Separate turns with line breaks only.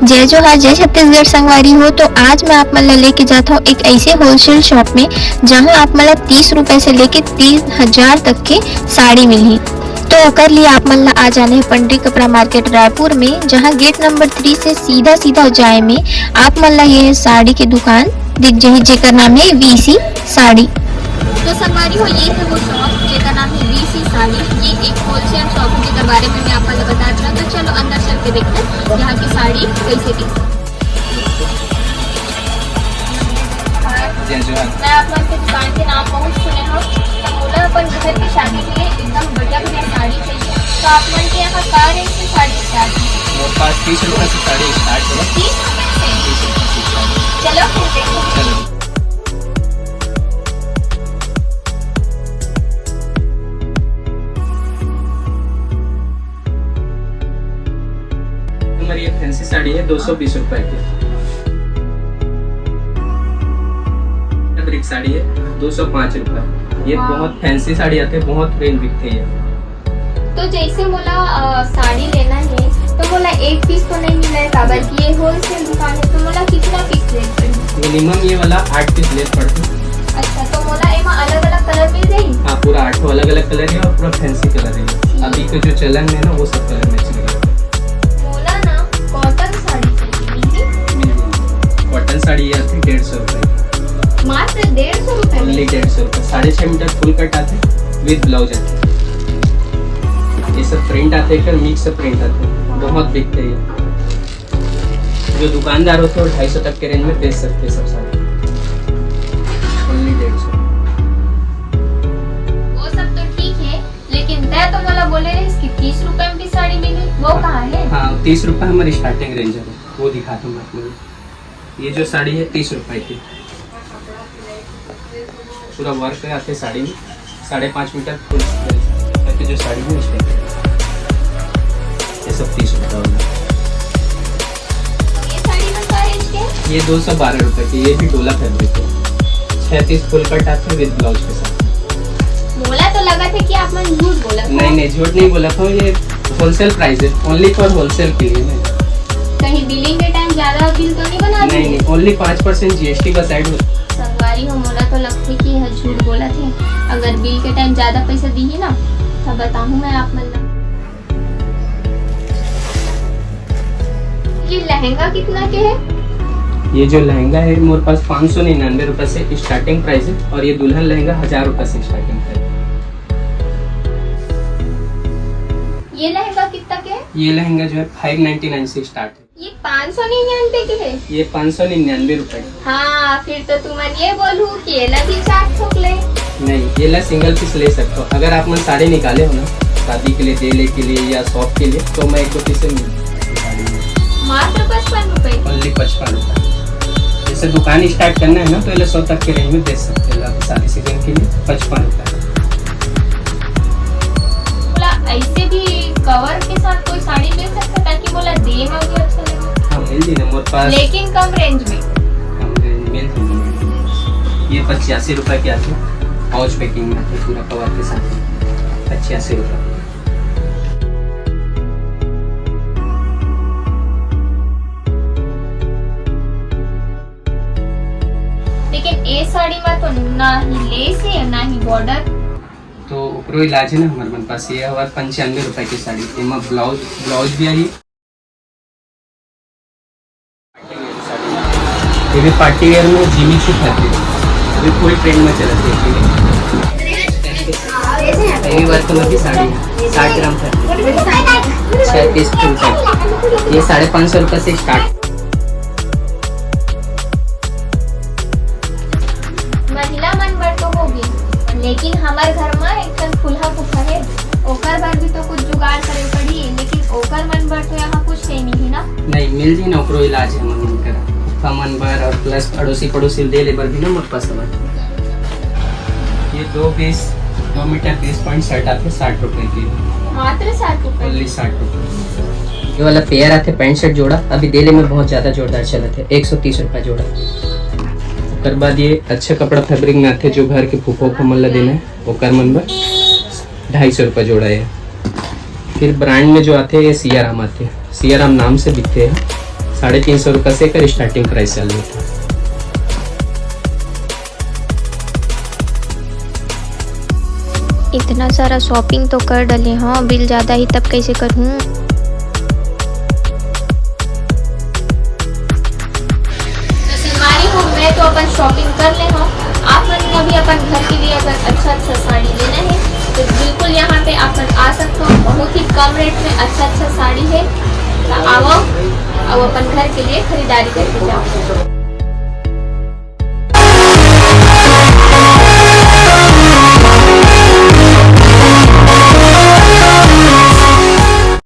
जय जोहार जय छत्तीसगढ़ संगवारी हो। तो आज मैं आप मन ला लेके जाता हूँ एक ऐसे होलसेल शॉप में जहाँ आप मन ला 30 रुपए से लेके 30,000 तक के साड़ी मिली। तो ओकर लिए आप मन ला आ जाने पंडरी कपड़ा मार्केट रायपुर में, जहाँ गेट नंबर 3 से सीधा सीधा जाए में आप मन ला ये साड़ी की दुकान दिख जाही, जेकर नाम है वीसी साड़ी। तो संगवारी हो, ये है वो शॉप जेका नाम है वीसी साड़ी। ये एक होलसेल शॉप है जिसके बारे में मैं आपको बता रहा हूँ। तो चलो अंदर चल के देखते हैं यहाँ की साड़ी कैसे थी। मैं आप लोग के दुकान के नाम बहुत सुने हो। बोला अपन घर की शादी के लिए एकदम बढ़िया बढ़िया साड़ी चाहिए। तो आप मन के यहाँ का रेंज से साड़ी स्टार्ट है?
मेरे पास 30 रुपए से साड़ी स्टार्ट है।
30 रुपए से? चलो फिर देखो।
हमारी ये फैंसी साड़ी है 220 रुपए की। फैब्रिक साड़ी है 205 रुपए। ये बहुत फैंसी साड़ी आते हैं, बहुत रेंज बिकते हैं।
तो जैसे मोला साड़ी लेना है तो मोला एक पीस तो नहीं मिलेगा, बल्कि ये होलसेल दुकान है। तो मोला कितना पीस लेना पड़ेगा?
मिनिमम ये वाला 8 पीस ले पड़ते।
अच्छा, तो मोला एमा अलग अलग कलर मिल जाएगी?
हाँ, पूरा 8 अलग अलग कलर है और पूरा फैंसी कलर है। अभी के जो चलन में ना वो सब कलर में चलेगा।
मोला ना कॉटन साड़ी चाहिए।
कॉटन साड़ी ये आती है 150 रुपए।
मात्र 150 रुपए?
ओनली 150 रुपए। 6.5 मीटर फुल कट आते विद ब्लाउज आते। ये सब प्रिंट आते हैं, मिक्स प्रिंट आते हैं, बहुत बिकते हैं। जो दुकानदार होते हैं 250 तक के रेंज में बेच सकते हैं सब साड़ी। ओनली 150।
वो सब तो ठीक है, लेकिन तय तो मोला बोले रहे इसकी 30 रुपए में भी साड़ी मिली, वो कहाँ है?
हाँ, 30 रुपए हमारी स्टार्टिंग रेंज है, वो दिखाता हूँ आपको। ये जो साड़ी है 30 रुपए की, पूरा वर्क आते साड़ी में। 5.5 मीटर फुल की जो साड़ी है उसमें ये सब 30 रुपए वाला।
ये साड़ी में क्या रेंज के है?
ये 212 रुपए की। ये भी डोला फैब्रिक है। 36 फुल कट आते हैं विद ब्लाउज के साथ।
बोला तो लगा था कि आप मन झूठ बोला।
नहीं, झूठ नहीं बोला था। ये होलसेल प्राइस है, ओनली फॉर होलसेल के लिए।
कहीं बिलिंग के टाइम ज्यादा बिल तो नहीं बना?
नहीं, ओनली 5% GST का साइड होता है।
संगवारी हो, मोला तो लगती कि यह झूठ बोला थे। अगर बिल के टाइम ज्यादा पैसा दी ही ना तो बताऊं मैं आप मन। ये लहंगा कितना के है?
ये जो लहंगा है मेरे पास 599 रुपए से स्टार्टिंग प्राइस है, और ये दुल्हन लहंगा 1000 रुपए से स्टार्टिंग प्राइस है।
ये लहंगा कितना के है?
ये लहंगा जो है 599 से स्टार्ट है।
ये 599 के है?
ये 599 रुपए।
हाँ, फिर तो तुम ये बोलू कि ये भी 4 ठोक ले।
नहीं, ये ला सिंगल पीस ले सकते हो। अगर आप मन साड़ी निकाले हो ना शादी के लिए, देले के लिए या शॉप के लिए, तो मैं 1-2 पीस
मात्र 55 रुपए।
ओनली 55 रुपए। जैसे दुकान स्टार्ट करना है ना तो ये 100 तक के रेंज में बेच सकते हो आप शादी सीजन के लिए। 55 रुपए।
ऐसे भी कवर के साथ कोई साड़ी मिल सकता है ताकि बोला दे में भी अच्छा लगे?
हाँ, मिल जाएगा मेरे पास,
लेकिन कम रेंज में।
कम रेंज मिल जाएगी। ये 85 रुपए के आते हैं, पाउच पैकिंग में आते हैं पूरा कवर के साथ। 85 रुपए।
लेकिन ये साड़ी में तो ना ही लेस है ना ही बॉर्डर।
तो ऊपरो इलाज है ना हमारे मन पास। ये हमारे 95 रुपए की साड़ी। इमा ब्लाउज भी आई। ये भी पार्टी वेयर में जिमी चू खाती है, अभी पूरी ट्रेंड में चलती है। ये वर्क कलर की साड़ी है, 60 ग्राम है, 36 फुल का। ये 550 रुपए से स्टार्ट।
महिला मन बर तो होगी, लेकिन हमारे घर में एक फुल्हा फुफा है, ओकर बर भी तो कुछ जुगाड़ करे पड़ी। लेकिन ओकर मन बर तो यहाँ कुछ है नहीं ना।
नहीं, मिल जी ना ओकरो इलाज है मन कर मन बर, और प्लस अड़ोसी दे लेबर भी ना मत पास। ये 2 मीटर 20 शर्ट आते 60 रुपए की।
मात्र 60 रुपए?
ओनली 60 रुपए। ये वाला पेयर आते पैंट शर्ट जोड़ा, अभी देले में बहुत ज्यादा जोरदार चला थे, 130 रुपए जोड़ा। उसके बाद ये अच्छा कपड़ा फैब्रिक में आते जो घर के फूफो को मल्ला देना है, वो कर मन बर 250 रुपए जोड़ा है। फिर ब्रांड में जो आते हैं ये सियाराम आते हैं, सियाराम नाम से बिकते हैं, 350 रुपये से कर स्टार्टिंग प्राइस चालू होता है।
इतना सारा शॉपिंग तो कर डले, हाँ बिल ज़्यादा ही तब कैसे करूँ। तो संगवारी हो मैं तो अपन शॉपिंग कर ले हो। आप मन को भी अपन घर के लिए अगर अच्छा साड़ी लेना है तो बिल्कुल यहाँ पे आप आ सकते हो। बहुत ही कम रेट में अच्छा साड़ी है, तो आओ अब अपन घर के लिए खरीदारी करके जाओ।